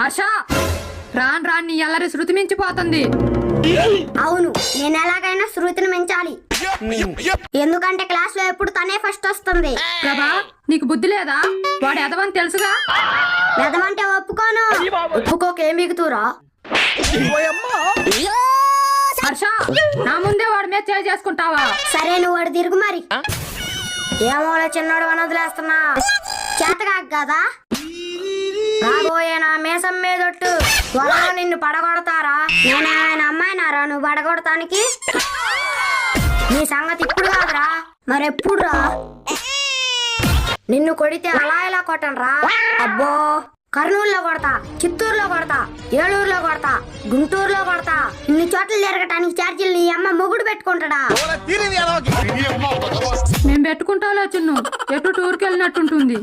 హర్ష రాన్ రాన్ నీ ఎల్లరి శృతి మించిపోతుంది. అవును, నేను ఎలాగైనా శృతిని మించాలి. ఎందుకంటే క్లాస్ లో ఎప్పుడు తనే ఫస్ట్ వస్తుంది. ప్రభా నీకు బుద్ధి లేదా? వాడు ఎదవని తెలుసుగా. ఎదమంటే ఒప్పుకోను. ఒప్పుకోకేం మిగుతురా? హర్ష నా ముందే వాడి మీద చేయి చేసుకుంటావా? సరే నువ్వు వాడు తిరుగు మరి. ఏమోలే చిన్నోడు అని వదిలేస్తున్నా. చేతగా కదా రాబోయే నా మీసం మీదొట్టు త్వరలో నిన్ను పడగొడతారా? నేను ఆయన అమ్మాయినారా నువ్వు పడగొడతానికి? నీ సంగతి ఇప్పుడు కాదురా, మరెప్పుడు రా? నిన్ను కొడితే అలా ఇలా కొట్టను రా. అబ్బో, కర్నూలులో కొడతా, చిత్తూరులో కొడతా, ఏలూరులో కొడతా, గుంటూరులో కొడతా. ఇన్ని చోట్ల జరగటానికి ఛార్జీలు నీ అమ్మ మొగుడు పెట్టుకుంటాడా? మేము పెట్టుకుంటాలో చిన్ను, ఎటు టూర్కి వెళ్ళినట్టుంటుంది.